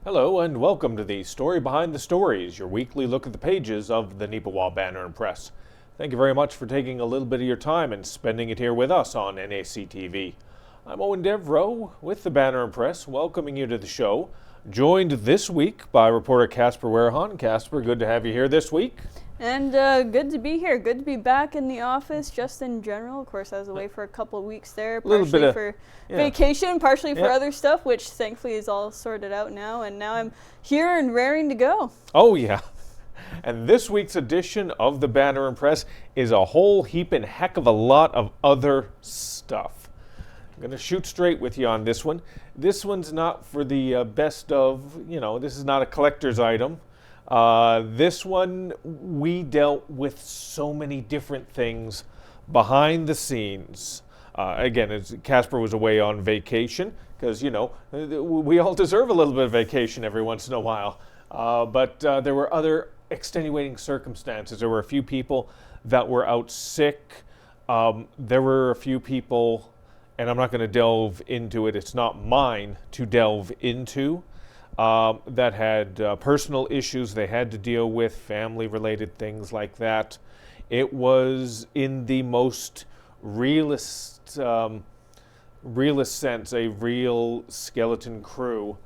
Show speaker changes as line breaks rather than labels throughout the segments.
Hello and welcome to the Story Behind the Stories, your weekly look at the pages of the Neepawa Banner Press. Thank you very much for taking a little bit of your time and spending it here with us on NAC I'm Eoin Devereux with the Banner Press, welcoming you to the show, joined this week by reporter Casper Wehrhahn. Casper, good to have you here this week.
And good to be here. Good to be back in the office, just in general. Of course, I was away for a couple of weeks there, partially for vacation, partially for other stuff, which thankfully is all sorted out now. And now I'm here and raring to go.
Oh, yeah. And this week's edition of the Banner Press is a whole heap and heck of a lot of other stuff. I'm going to shoot straight with you on this one. This one's not for the best of, this is not a collector's item. This one, we dealt with so many different things behind the scenes. Again, as Casper was away on vacation, because, we all deserve a little bit of vacation every once in a while. But there were other extenuating circumstances. There were a few people that were out sick. There were a few people, and I'm not going to delve into it, it's not mine to delve into, that had personal issues they had to deal with, family-related things like that. It was, in the most realist sense, a real skeleton crew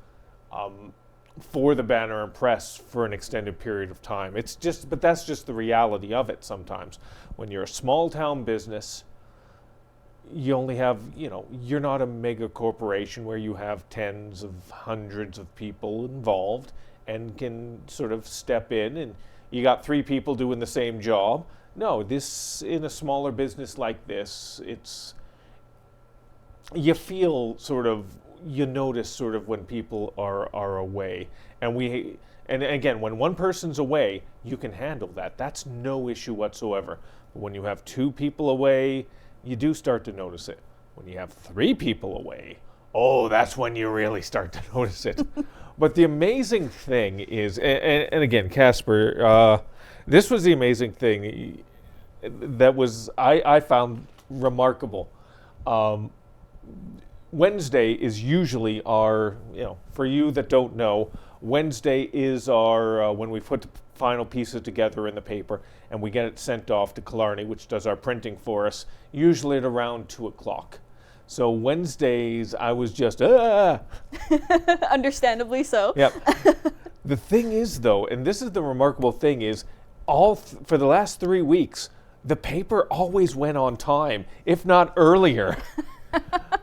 for the Banner and Press for an extended period of time. But that's just the reality of it sometimes. When you're a small-town business, you only have, you're not a mega corporation where you have tens of hundreds of people involved and can sort of step in and you got 3 people doing the same job. No, in a smaller business like this, you notice sort of when people are away. And again, when one person's away, you can handle that. That's no issue whatsoever. But when you have 2 people away, you do start to notice it. When you have 3 people away, that's when you really start to notice it. But the amazing thing is, and again, Casper, this was the amazing thing that I found remarkable. Wednesday is usually our, for you that don't know, Wednesday is our, when we put the final pieces together in the paper and we get it sent off to Killarney, which does our printing for us, usually at around 2 o'clock. So Wednesdays, I was just,
Understandably so.
Yep. The thing is, though, and this is the remarkable thing, is for the last 3 weeks, the paper always went on time, if not earlier.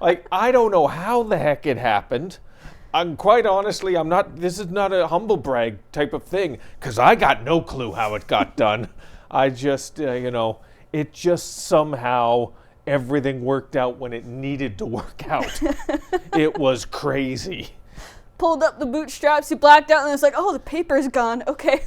Like, I don't know how the heck it happened. Quite honestly, this is not a humble brag type of thing, because I got no clue how it got done. I just, it just somehow, everything worked out when it needed to work out. It was crazy.
Pulled up the bootstraps, he blacked out, and it's like, the paper's gone. Okay.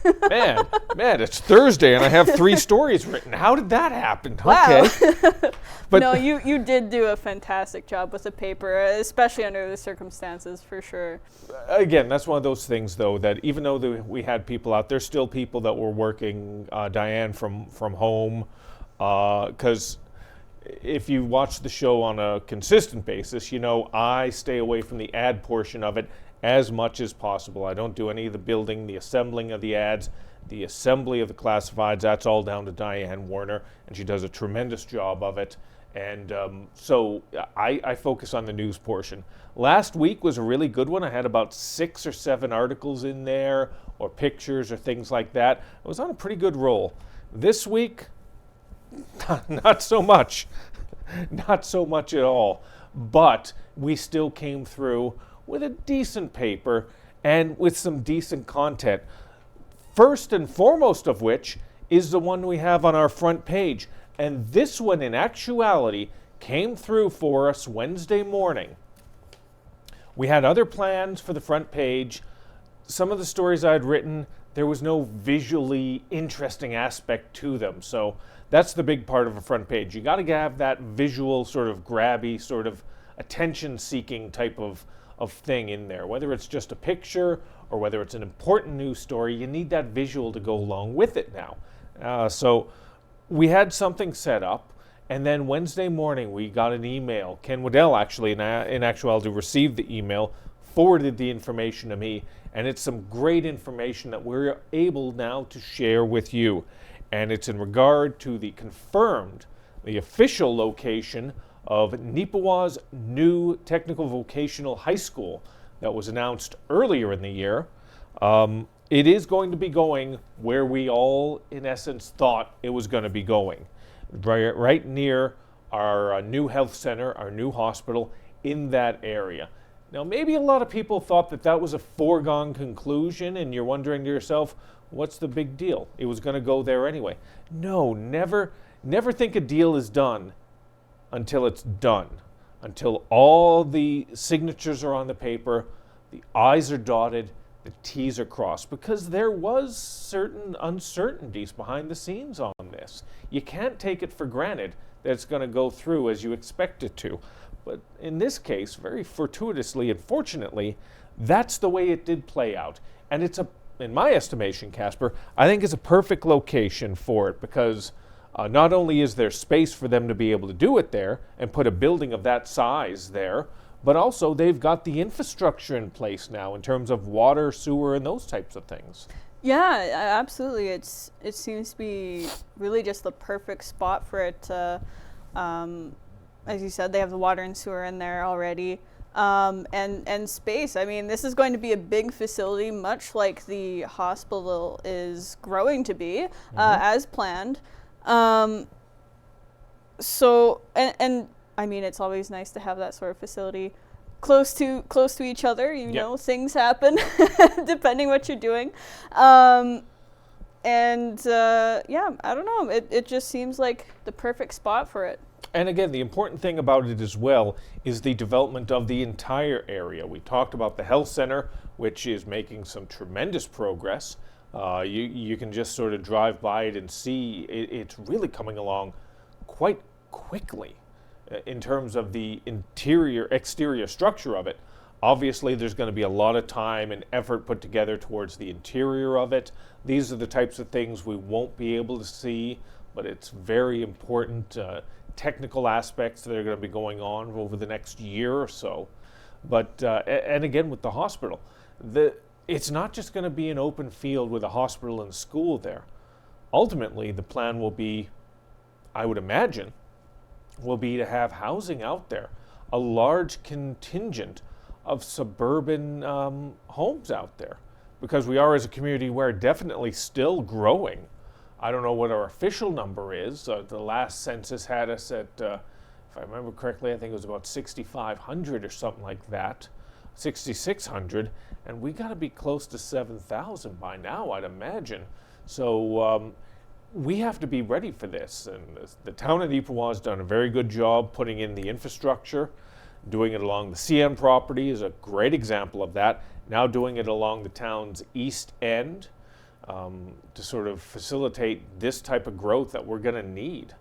man, it's Thursday, and I have 3 stories written. How did that happen?
Wow.
Okay. But
no, you did do a fantastic job with the paper, especially under the circumstances, for sure.
Again, that's one of those things, though, that even though we had people out, there's still people that were working, Diane, from home, because if you watch the show on a consistent basis, I stay away from the ad portion of it as much as possible. I don't do any of the building, the assembling of the ads, the assembly of the classifieds. That's all down to Diane Warner, and she does a tremendous job of it. And so I focus on the news portion. Last week was a really good one. I had about 6 or 7 articles in there, or pictures, or things like that. I was on a pretty good roll. This week, not so much. Not so much at all. But we still came through with a decent paper and with some decent content. First and foremost of which is the one we have on our front page. And this one, in actuality, came through for us Wednesday morning. We had other plans for the front page. Some of the stories I'd written, there was no visually interesting aspect to them. So that's the big part of a front page. You got to have that visual, sort of grabby, sort of attention-seeking type of thing in there. Whether it's just a picture or whether it's an important news story, you need that visual to go along with it now. So we had something set up, and then Wednesday morning we got an email. Ken Waddell actually, in actuality, received the email forwarded the information to me, and it's some great information that we're able now to share with you. And it's in regard to the official location of Neepawa's new technical vocational high school that was announced earlier in the year. It is going to be going where we all, in essence, thought it was going to be going, right near our new health center, our new hospital in that area. Now, maybe a lot of people thought that that was a foregone conclusion, and you're wondering to yourself, what's the big deal? It was going to go there anyway. No, never think a deal is done until it's done, until all the signatures are on the paper, the I's are dotted, the T's are crossed, because there was certain uncertainties behind the scenes on this. You can't take it for granted that it's going to go through as you expect it to. But in this case, very fortuitously and fortunately, that's the way it did play out. And it's in my estimation, Casper, I think it's a perfect location for it, because not only is there space for them to be able to do it there and put a building of that size there, but also they've got the infrastructure in place now in terms of water, sewer, and those types of things.
Yeah, absolutely. It seems to be really just the perfect spot for it to, as you said, they have the water and sewer in there already. And space. I mean, this is going to be a big facility, much like the hospital is growing to be, as planned. So, and I mean, it's always nice to have that sort of facility close to each other. You know, things happen depending what you're doing. Yeah, I don't know. It just seems like the perfect spot for it.
And again, the important thing about it as well is the development of the entire area. We talked about the health center, which is making some tremendous progress. You can just sort of drive by it and see it's really coming along quite quickly in terms of the exterior structure of it. Obviously, there's going to be a lot of time and effort put together towards the interior of it. These are the types of things we won't be able to see, but it's very important technical aspects that are going to be going on over the next year or so. But and again, with the hospital, it's not just going to be an open field with a hospital and school there. Ultimately, the plan will be, I would imagine, will be to have housing out there, a large contingent of suburban homes out there, because we are, as a community, we're definitely still growing. I don't know what our official number is. The last census had us at, if I remember correctly, I think it was about 6,500 or something like that, 6,600, and we got to be close to 7,000 by now, I'd imagine. So we have to be ready for this, and the town of Neepawa has done a very good job putting in the infrastructure. Doing it along the CN property is a great example of that. Now doing it along the town's east end to sort of facilitate this type of growth that we're going to need,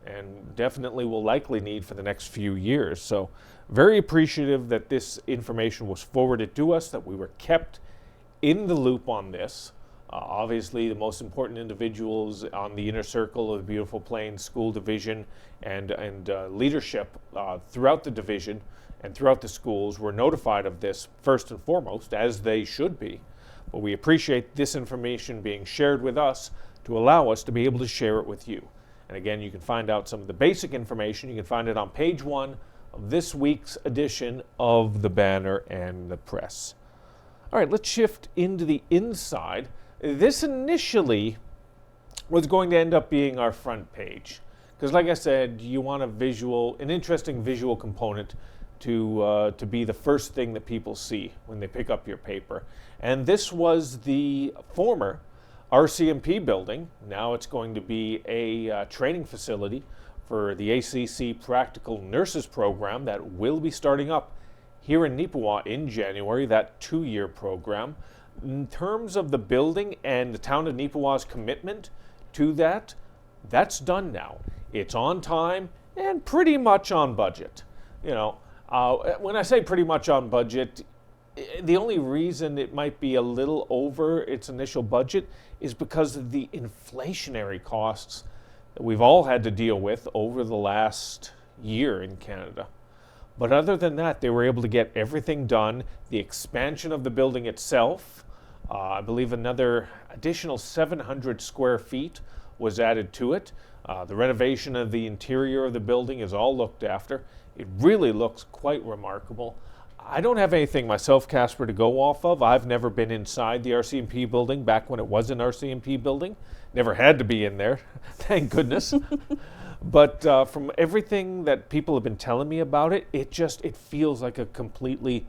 and definitely will likely need for the next few years. So very appreciative that this information was forwarded to us, that we were kept in the loop on this. Obviously, the most important individuals on the inner circle of the Beautiful Plains School Division and leadership throughout the division and throughout the schools were notified of this first and foremost, as they should be. But we appreciate this information being shared with us to allow us to be able to share it with you. And again, you can find out some of the basic information. You can find it on page 1 of this week's edition of the Banner and the Press. All right, let's shift into the inside. This initially was going to end up being our front page, because like I said, you want an interesting visual component to be the first thing that people see when they pick up your paper. And this was the former RCMP building. Now it's going to be a training facility for the ACC Practical Nurses program that will be starting up here in Neepawa in January, that 2-year program. In terms of the building and the town of Neepawa's commitment to that, that's done now. It's on time and pretty much on budget. You know, when I say pretty much on budget, the only reason it might be a little over its initial budget is because of the inflationary costs that we've all had to deal with over the last year in Canada. But other than that, they were able to get everything done. The expansion of the building itself, I believe another additional 700 square feet was added to it. The renovation of the interior of the building is all looked after. It really looks quite remarkable. I don't have anything myself, Casper, to go off of. I've never been inside the RCMP building back when it was an RCMP building. Never had to be in there, thank goodness. But from everything that people have been telling me about it, it feels like a completely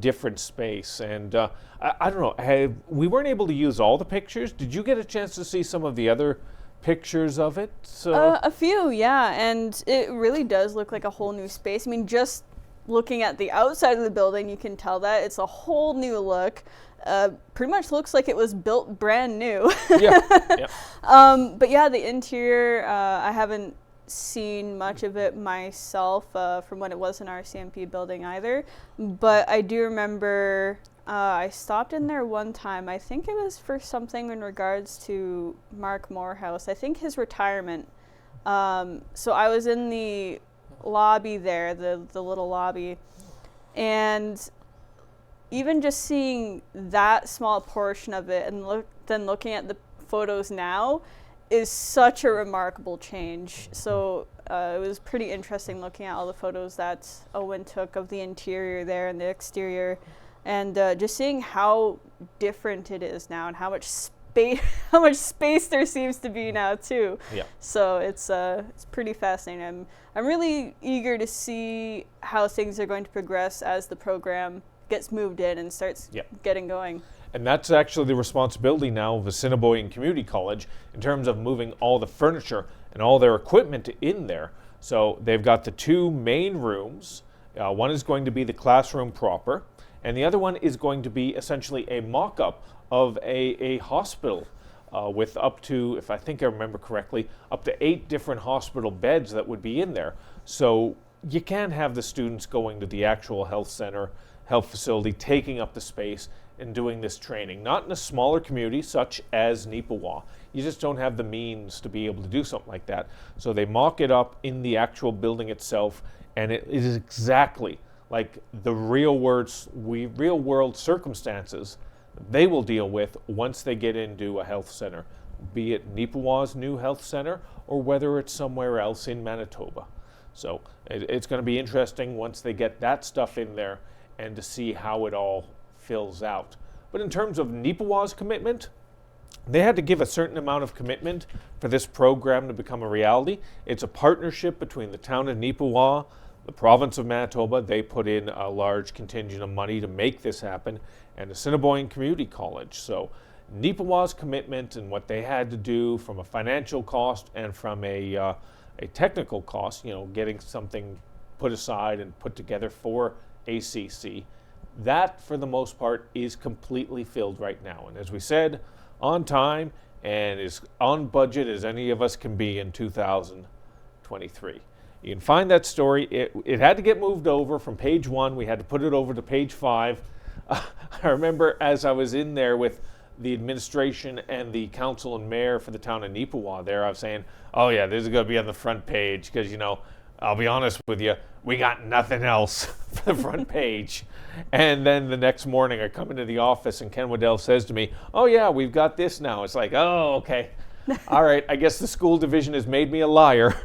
different space. And I don't know, we weren't able to use all the pictures. Did you get a chance to see some of the other pictures of it?
A few, yeah, and it really does look like a whole new space. I mean, just looking at the outside of the building, you can tell that it's a whole new look. Pretty much looks like it was built brand new.
Yeah.
But yeah, the interior, I haven't seen much of it myself from when it was an RCMP building either. But I do remember I stopped in there one time. I think it was for something in regards to Mark Morehouse. I think his retirement. So I was in the lobby there, the little lobby, and even just seeing that small portion of it and then looking at the photos now is such a remarkable change. So it was pretty interesting looking at all the photos that Eoin took of the interior there and the exterior, and just seeing how different it is now and how much space there seems to be now too.
Yeah.
So it's pretty fascinating. I'm really eager to see how things are going to progress as the program gets moved in and starts getting going.
And that's actually the responsibility now of Assiniboine Community College in terms of moving all the furniture and all their equipment in there. So they've got the two main rooms. One is going to be the classroom proper, and the other one is going to be essentially a mock-up of a hospital with up to, if I think I remember correctly, up to 8 different hospital beds that would be in there. So you can have the students going to the actual health center, health facility, taking up the space and doing this training. Not in a smaller community such as Neepawa. You just don't have the means to be able to do something like that. So they mock it up in the actual building itself, and it is exactly like the real world circumstances they will deal with once they get into a health center, be it Neepawa's new health center or whether it's somewhere else in Manitoba. So it's going to be interesting once they get that stuff in there and to see how it all fills out. But in terms of Neepawa's commitment, they had to give a certain amount of commitment for this program to become a reality. It's a partnership between the town of Neepawa, the province of Manitoba. They put in a large contingent of money to make this happen, and Assiniboine Community College. So Neepawa's commitment and what they had to do from a financial cost and from a technical cost, getting something put aside and put together for ACC, that for the most part is completely filled right now. And as we said, on time and as on budget as any of us can be in 2023. You can find that story. It had to get moved over from page 1. We had to put it over to page 5. I remember as I was in there with the administration and the council and mayor for the town of Neepawa there, I was saying, oh yeah, this is going to be on the front page because, I'll be honest with you, we got nothing else for the front page. And then the next morning I come into the office and Ken Waddell says to me, oh yeah, we've got this now. It's like, oh, okay. All right, I guess the school division has made me a liar.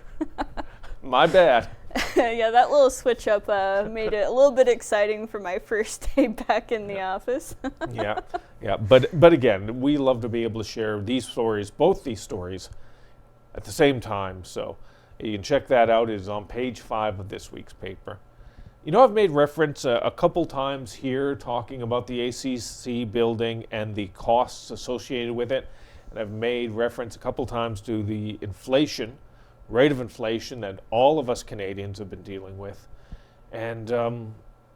My bad.
Yeah, that little switch up made it a little bit exciting for my first day back in the office.
Yeah. But again, we love to be able to share both these stories at the same time. So you can check that out. It is on page 5 of this week's paper. I've made reference a couple times here talking about the ACC building and the costs associated with it. And I've made reference a couple times to the rate of inflation that all of us Canadians have been dealing with. And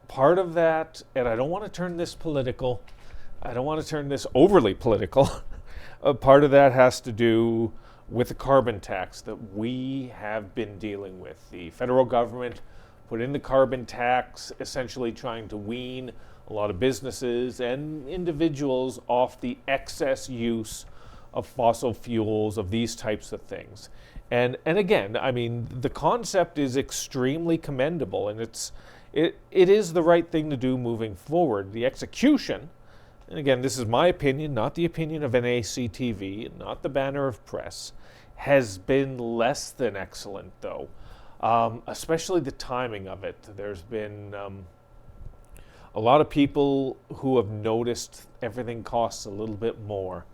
part of that, and I don't want to turn this political, I don't want to turn this overly political, part of that has to do with the carbon tax that we have been dealing with. The federal government put in the carbon tax, essentially trying to wean a lot of businesses and individuals off the excess use of fossil fuels, of these types of things. And again, I mean, the concept is extremely commendable, and it's it is the right thing to do moving forward. The execution, and again, this is my opinion, not the opinion of NACTV, not the Banner of Press, has been less than excellent, though. Especially the timing of it. There's been a lot of people who have noticed everything costs a little bit more.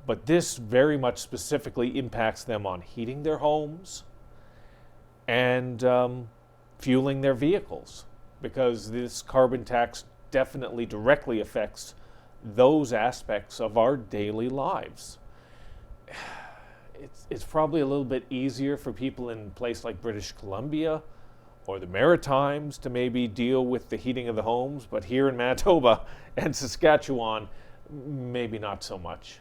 But this very much specifically impacts them on heating their homes and fueling their vehicles, because this carbon tax definitely directly affects those aspects of our daily lives. It's probably a little bit easier for people in a place like British Columbia or the Maritimes to maybe deal with the heating of the homes, but here in Manitoba and Saskatchewan, maybe not so much.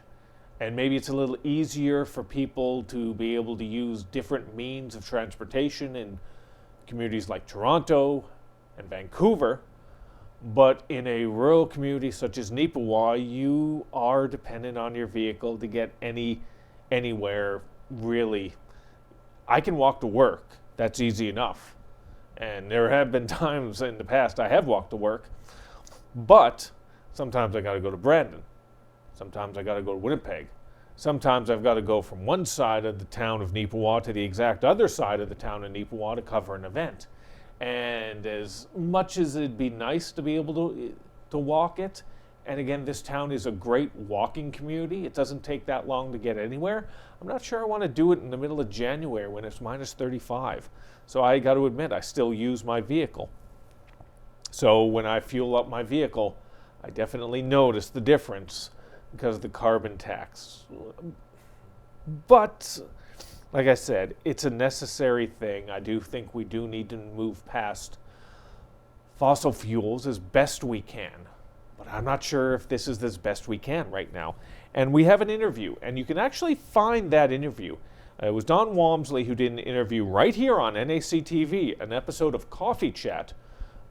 And maybe it's a little easier for people to be able to use different means of transportation in communities like Toronto and Vancouver. But in a rural community such as Neepawa, you are dependent on your vehicle to get anywhere, really. I can walk to work. That's easy enough. And there have been times in the past I have walked to work. But sometimes I got to go to Brandon. Sometimes I got to go to Winnipeg. Sometimes I've got to go from one side of the town of Neepawa to the exact other side of the town of Neepawa to cover an event. And as much as it'd be nice to be able to walk it, and again, this town is a great walking community. It doesn't take that long to get anywhere. I'm not sure I want to do it in the middle of January when it's minus 35. So I got to admit, I still use my vehicle. So when I fuel up my vehicle, I definitely notice the difference because of the carbon tax. But, like I said, it's a necessary thing. I do think we do need to move past fossil fuels as best we can. But I'm not sure if this is as best we can right now. And we have an interview, and you can actually find that interview. It was Don Walmsley who did an interview right here on NACTV, an episode of Coffee Chat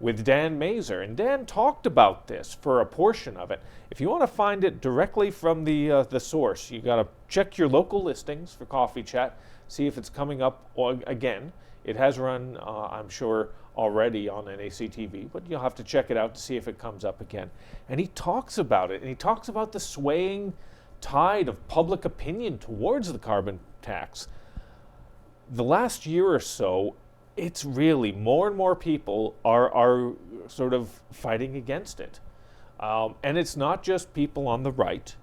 with Dan Mazer. And Dan talked about this for a portion of it. If you want to find it directly from the source, you got to check your local listings for Coffee Chat, see if it's coming up again. It has run, I'm sure, already on NACTV, but you'll have to check it out to see if it comes up again. And he talks about it, and he talks about the swaying tide of public opinion towards the carbon tax. The last year or so, it's really more and more people are sort of fighting against it. And it's not just people on the right.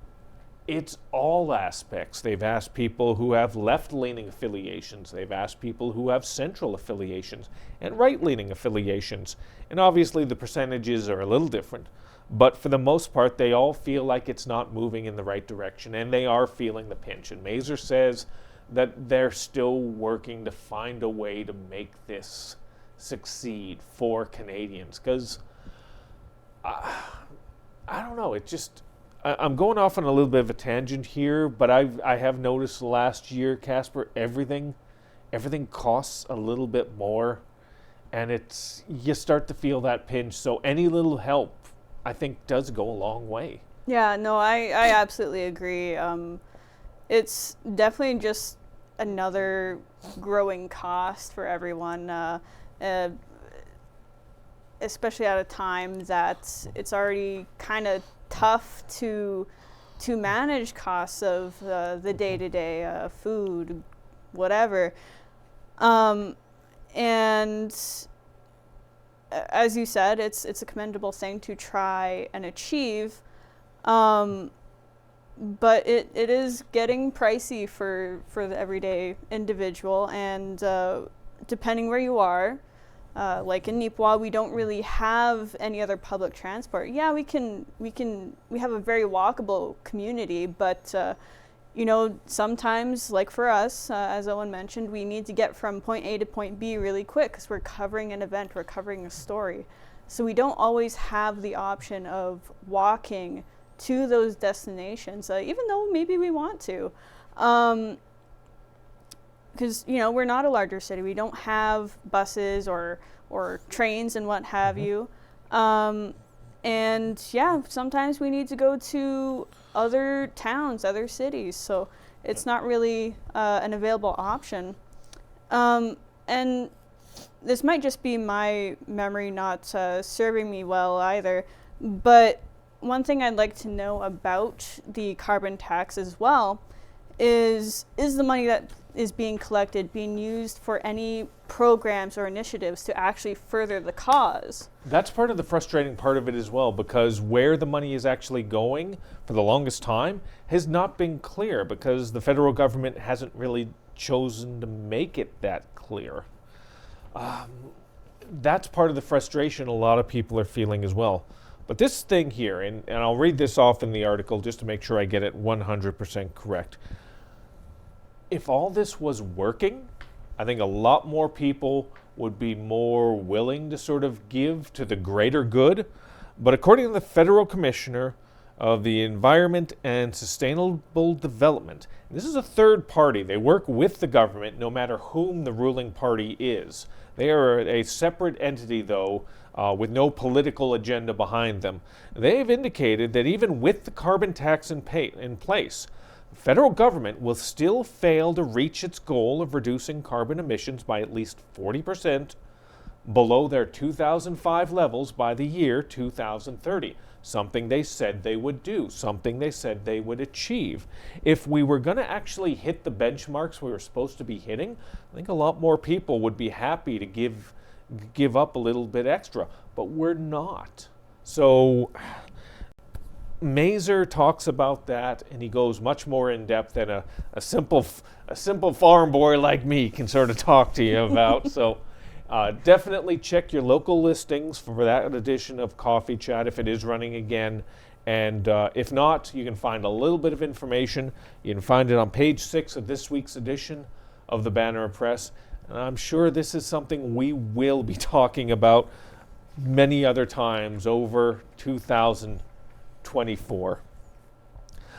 It's all aspects. They've asked people who have left-leaning affiliations. They've asked people who have central affiliations and right-leaning affiliations. And obviously the percentages are a little different. But for the most part, they all feel like it's not moving in the right direction, and they are feeling the pinch. And Mazer says that they're still working to find a way to make this succeed for Canadians. Because, I don't know, it just... I'm going off on a little bit of a tangent here, but I have noticed last year, Casper, everything costs a little bit more, and you start to feel that pinch. So any little help, I think, does go a long way.
Yeah, no, I absolutely agree. It's definitely just another growing cost for everyone, especially at a time that it's already kind of tough to manage costs of the day-to-day food, whatever. And as you said, it's a commendable thing to try and achieve. But it is getting pricey for the everyday individual, and depending where you are, like in Neepawa, we don't really have any other public transport. Yeah, we have a very walkable community, but sometimes, like for us, as Eoin mentioned, we need to get from point A to point B really quick because we're covering an event, we're covering a story. So we don't always have the option of walking to those destinations, even though maybe we want to. Because we're not a larger city. We don't have buses or trains and what have you. And yeah, sometimes we need to go to other towns, other cities. So it's not really an available option. And this might just be my memory not serving me well either, but one thing I'd like to know about the carbon tax as well is the money that is being collected being used for any programs or initiatives to actually further the cause?
That's part of the frustrating part of it as well, because where the money is actually going for the longest time has not been clear, because the federal government hasn't really chosen to make it that clear. That's part of the frustration a lot of people are feeling as well. But this thing here, and I'll read this off in the article just to make sure I get it 100% correct. If all this was working, I think a lot more people would be more willing to sort of give to the greater good. But according to the Federal Commissioner of the Environment and Sustainable Development, this is a third party. They work with the government no matter whom the ruling party is. They are a separate entity, though, with no political agenda behind them. They have indicated that even with the carbon tax in place, the federal government will still fail to reach its goal of reducing carbon emissions by at least 40% below their 2005 levels by the year 2030. Something they said they would do, something they said they would achieve. If we were going to actually hit the benchmarks we were supposed to be hitting, I think a lot more people would be happy to give up a little bit extra, but we're not. So Mazur talks about that, and he goes much more in depth than a simple farm boy like me can sort of talk to you about. So definitely check your local listings for that edition of Coffee Chat if it is running again. And if not, you can find a little bit of information. You can find it on page 6 of this week's edition of the Banner Press. And I'm sure this is something we will be talking about many other times over 2024.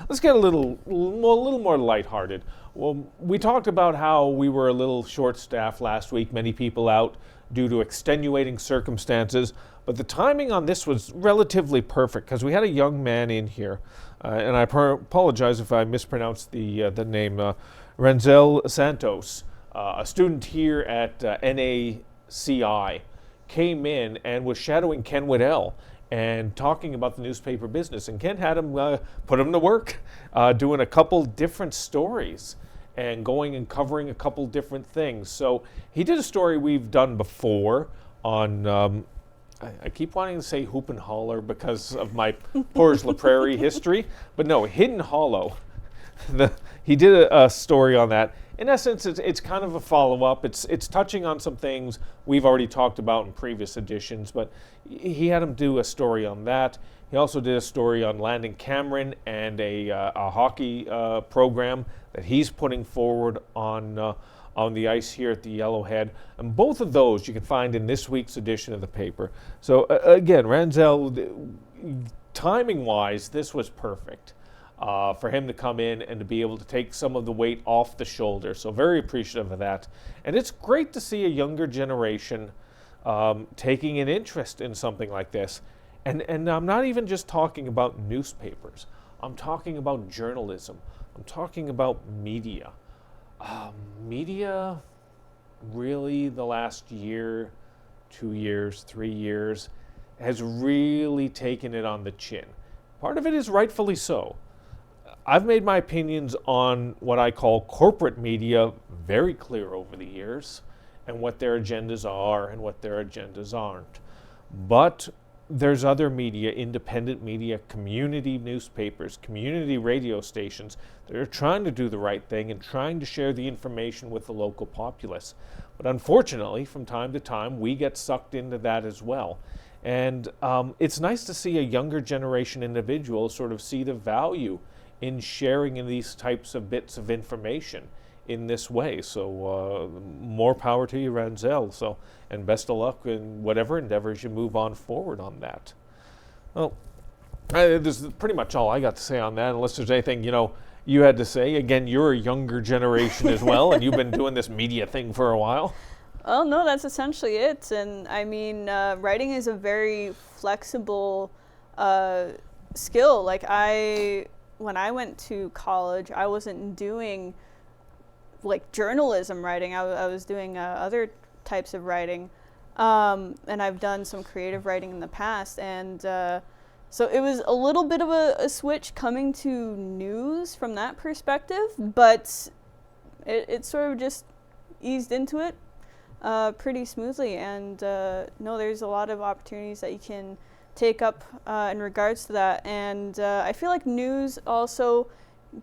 Let's get a little more lighthearted. Well, we talked about how we were a little short-staffed last week, many people out due to extenuating circumstances, but the timing on this was relatively perfect because we had a young man in here, and I apologize if I mispronounced the name, Renzel Santos, a student here at NACI, came in and was shadowing Ken Waddell and talking about the newspaper business. And Ken had him put him to work, doing a couple different stories and going and covering a couple different things. So he did a story we've done before on, I keep wanting to say Hoop and Holler because of my Portage La Prairie history, but no, Hidden Hollow. He did a story on that. In essence, it's kind of a follow-up. It's touching on some things we've already talked about in previous editions, but he had him do a story on that. He also did a story on Landon Cameron and a hockey program that he's putting forward on the ice here at the Yellowhead. And both of those you can find in this week's edition of the paper. So again, Renzel, timing-wise, this was perfect. For him to come in and to be able to take some of the weight off the shoulder. So very appreciative of that. And it's great to see a younger generation taking an interest in something like this. And I'm not even just talking about newspapers. I'm talking about journalism. I'm talking about media. Media, really the last year, 2 years, 3 years, has really taken it on the chin. Part of it is rightfully so. I've made my opinions on what I call corporate media very clear over the years, and what their agendas are and what their agendas aren't. But there's other media, independent media, community newspapers, community radio stations that are trying to do the right thing and trying to share the information with the local populace. But unfortunately, from time to time, we get sucked into that as well. And it's nice to see a younger generation individual sort of see the value in sharing in these types of bits of information in this way. So more power to you, Renzel. So, and best of luck in whatever endeavors you move on forward on that. Well, this is pretty much all I got to say on that, unless there's anything, you had to say. Again, you're a younger generation as well, and you've been doing this media thing for a while.
Well, no, that's essentially it. And I mean, writing is a very flexible skill. Like when I went to college, I wasn't doing like journalism writing. I was doing other types of writing, and I've done some creative writing in the past, and so it was a little bit of a switch coming to news from that perspective, but it sort of just eased into it pretty smoothly, and no, there's a lot of opportunities that you can take up in regards to that, and I feel like news also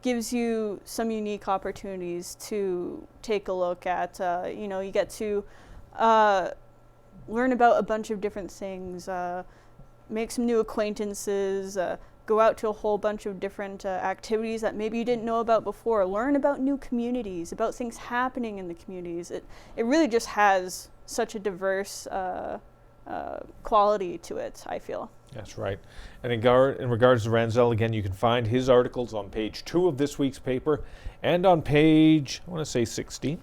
gives you some unique opportunities to take a look at. You get to learn about a bunch of different things, make some new acquaintances, go out to a whole bunch of different activities that maybe you didn't know about before, learn about new communities, about things happening in the communities. It really just has such a diverse quality to it, I feel.
That's right. And in regards to Ranzel, again, you can find his articles on page 2 of this week's paper and on page, I want to say 16.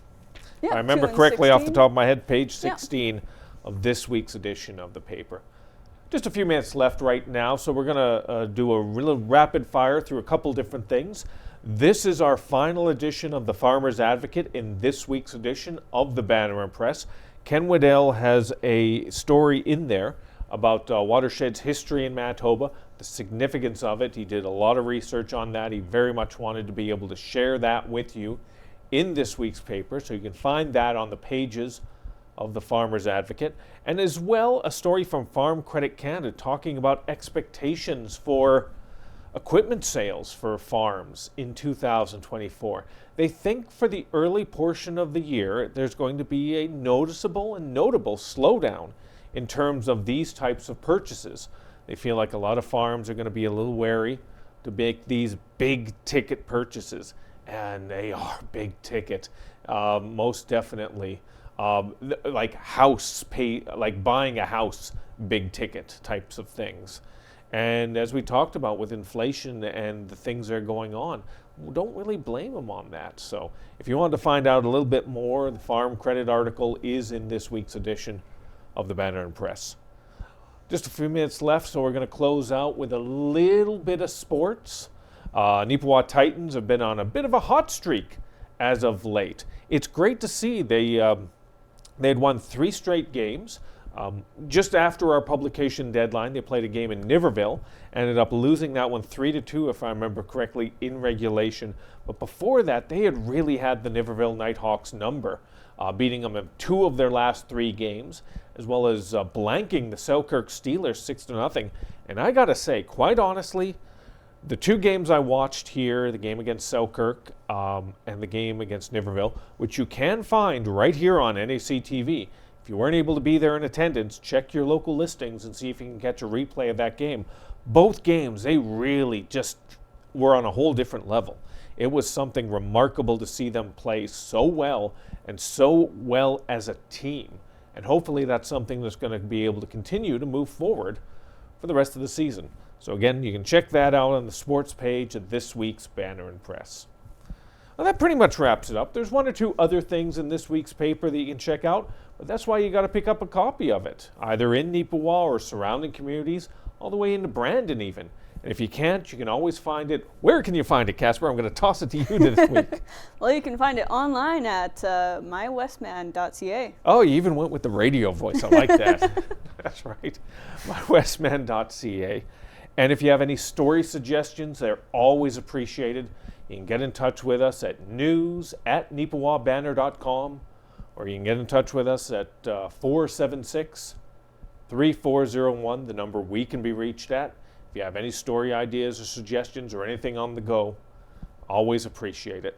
Yeah,
if I remember correctly off the top of my head, page 16 of this week's edition of the paper. Just a few minutes left right now, so we're going to do a real rapid fire through a couple different things. This is our final edition of the Farmer's Advocate in this week's edition of the Banner Press. Ken Waddell has a story in there about watershed's history in Manitoba, the significance of it. He did a lot of research on that. He very much wanted to be able to share that with you in this week's paper, so you can find that on the pages of the Farmer's Advocate, and as well a story from Farm Credit Canada talking about expectations for equipment sales for farms in 2024. They think for the early portion of the year there's going to be a noticeable and notable slowdown in terms of these types of purchases. They feel like a lot of farms are going to be a little wary to make these big ticket purchases, and they are big ticket, most definitely. Like buying a house, big ticket types of things. And as we talked about with inflation and the things that are going on, we don't really blame them on that. So if you want to find out a little bit more, the Farm Credit article is in this week's edition of the Banner Press. Just a few minutes left, so we're going to close out with a little bit of sports. Neepawa Titans have been on a bit of a hot streak as of late. It's great to see they had won 3 straight games. Just after our publication deadline, they played a game in Niverville, ended up losing that one 3-2, if I remember correctly, in regulation. But before that, they had really had the Niverville Nighthawks number, beating them in 2 of their last 3 games, as well as blanking the Selkirk Steelers 6-0. And I gotta say, quite honestly, the 2 games I watched here, the game against Selkirk and the game against Niverville, which you can find right here on NAC TV. If you weren't able to be there in attendance, check your local listings and see if you can catch a replay of that game. Both games, they really just were on a whole different level. It was something remarkable to see them play so well and so well as a team. And hopefully that's something that's going to be able to continue to move forward for the rest of the season. So again, you can check that out on the sports page of this week's Banner Press. Well, that pretty much wraps it up. There's 1 or 2 other things in this week's paper that you can check out, but that's why you got to pick up a copy of it, either in Neepawa or surrounding communities, all the way into Brandon even. And if you can't, you can always find it. Where can you find it, Casper? I'm going to toss it to you this week.
Well, you can find it online at mywestman.ca.
Oh, you even went with the radio voice. I like that. That's right. mywestman.ca. And if you have any story suggestions, they're always appreciated. You can get in touch with us at news@neepawabanner.com, or you can get in touch with us at 476-3401, the number we can be reached at. If you have any story ideas or suggestions or anything on the go, always appreciate it.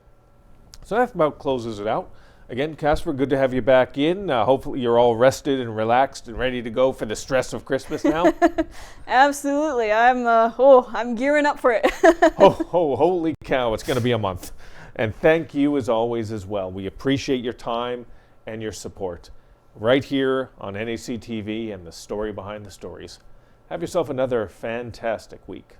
So that about closes it out. Again, Casper, good to have you back in. Hopefully you're all rested and relaxed and ready to go for the stress of Christmas now.
Absolutely. I'm gearing up for it.
Holy cow, it's going to be a month. And thank you as always as well. We appreciate your time and your support right here on NAC TV and the story behind the stories. Have yourself another fantastic week.